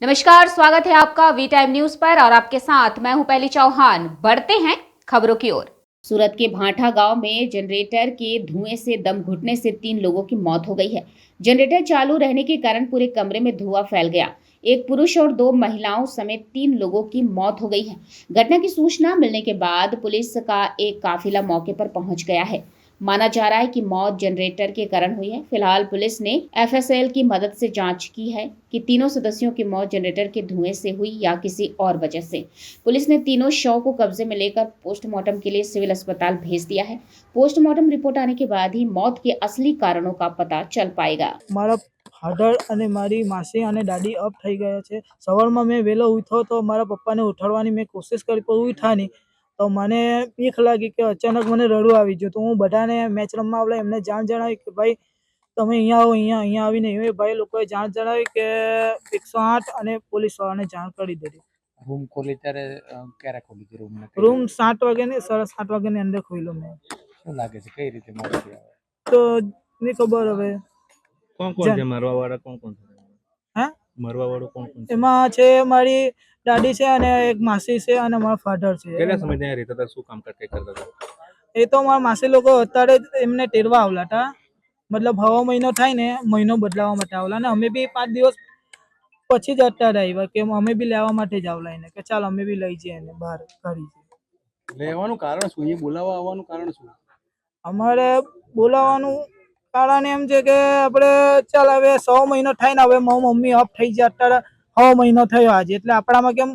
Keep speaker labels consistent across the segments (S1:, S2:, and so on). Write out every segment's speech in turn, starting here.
S1: नमस्कार, स्वागत है आपका वी टाइम न्यूज पर और आपके साथ मैं हूं पहली चौहान। बढ़ते हैं खबरों की ओर। सूरत के भाटा गांव में जनरेटर के धुएं से दम घुटने से 3 लोगों की मौत हो गई है। जनरेटर चालू रहने के कारण पूरे कमरे में धुआं फैल गया। एक पुरुष और 2 महिलाओं समेत 3 लोगों की मौत हो गई है। घटना की सूचना मिलने के बाद पुलिस का एक काफिला मौके पर पहुंच गया है। माना जा रहा है कि मौत जनरेटर के कारण हुई है। फिलहाल पुलिस ने एफएसएल की मदद से जांच की है कि तीनों सदस्यों की मौत जनरेटर के धुएं से हुई या किसी और वजह से। पुलिस ने तीनों शव को कब्जे में लेकर पोस्टमार्टम के लिए सिविल अस्पताल भेज दिया है। पोस्टमार्टम रिपोर्ट आने के बाद ही मौत के असली कारणों का पता चल पाएगा।
S2: મારા ફાધર અને મારી માસી અને દાદી અપ થઈ ગયા છે. સવારમાં મેં વહેલો ઉઠ્યો તો મારા પપ્પાને ઉઠાડવાની મેં કોશિશ કરી પણ ઉઠ્યા નહીં. તો મને બીક લાગી કે અચાનક મને રડવું આવી ગયું. તો હું બધાને મેચ રમવા આવલા એમને જાણ જણાવી કે ભાઈ તમે અહીંયા આવો. અહીંયા આવીને એ ભાઈ લોકોએ જાણ જણાવી કે 108 અને પોલીસવાળાને જાણ કરી દીધી.
S3: રૂમ ખોલી ત્યારે ક્યારે ખોલી હતી
S2: રૂમ 7 વાગ્યાની 7:30 વાગ્યાની અંદર ખોલ્યો મેં.
S3: શું લાગે છે કઈ રીતે મોત થઈ આવે?
S2: તો નહીં ખબર હવે.
S4: કોણ છે મરવા વાળા? કોણ છે?
S2: હે
S4: મરવા વાળું કોણ છે?
S2: એમાં છે મારી દાદી છે અને એક માસી છે અને મારા ફાધર છે.
S4: કેટલા સમય ત્યાં રહેતા હતા? શું કામ કરતા હતા?
S2: એ તો મારા માસી લોકો અત્યારે એમને તેડવા આવલા હતા. મતલબ હવા મહિનો થાય ને મહિનો બદલાવા માટે આવલા ને અમે બી 5 દિવસ પછી જ અત્યારે આવ્યા કે અમે બી લેવા માટે જ આવલા એને કે ચાલ અમે બી લઈ જઈએ એને બહાર કરી
S3: લેવાનું કારણ શું? એ બોલાવવા આવવાનું કારણ શું?
S2: અમારે બોલાવવાનું કારણ એમ છે કે આપણે ચાલ હવે 100 મહિનો થાય ને હવે મારી મમ્મી અપ થઈ જાય અત્યારે 100 મહિનો થયો આજે એટલે આપણામાં કેમ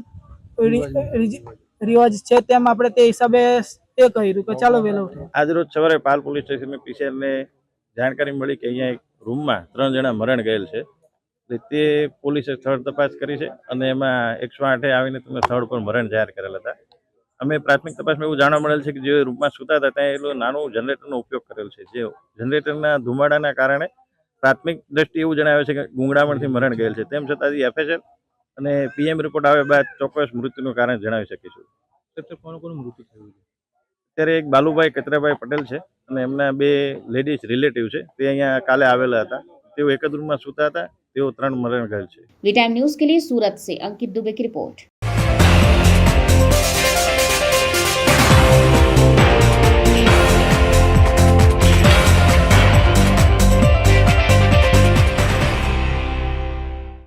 S2: રિવાજ છે તેમ આપણે તે હિસાબે એ કર્યું કે ચાલો વહેલો ઉઠે.
S5: આજરોજ સવારે પાલ પોલીસ સ્ટેશનની પીસીઆરને જાણકારી મળી કે અહીંયા એક રૂમમાં 3 જણા મરણ ગયેલ છે. તે પોલીસે સ્થળ તપાસ કરી છે અને એમાં 108 આવીને તમે સ્થળ પર મરણ જાહેર કરેલ હતા. અમે પ્રાથમિક તપાસમાં એવું જાણવા મળેલ છે કે જે રૂમમાં સૂતા હતા ત્યાં એ નાનું જનરેટરનો ઉપયોગ કરેલ છે. જે જનરેટરના ધુમાડાના કારણે પ્રાથમિક દ્રષ્ટિએ એવું જણાવે છે કે ગુંગળામણથી મરણ ગયેલ છે. તેમ છતાં એફએસએલ અને પીએમ રિપોર્ટ આવ્યા બાદ ચોક્કસ મૃત્યુનું કારણ જણાવી શકીશું.
S4: કોણ મૃત્યુ થયું છે?
S5: અત્યારે એક બાલુભાઈ કચરાભાઈ પટેલ છે અને એમના 2 લેડીઝ રિલેટિવ છે. તે અહીંયા કાલે આવેલા હતા. તેઓ એક જ રૂમમાં સૂતા હતા. તેઓ 3 મરણ ગયેલ છે.
S1: वी टाइम न्यूज के लिए सूरत से अंकित दुबे की रिपोर्ट।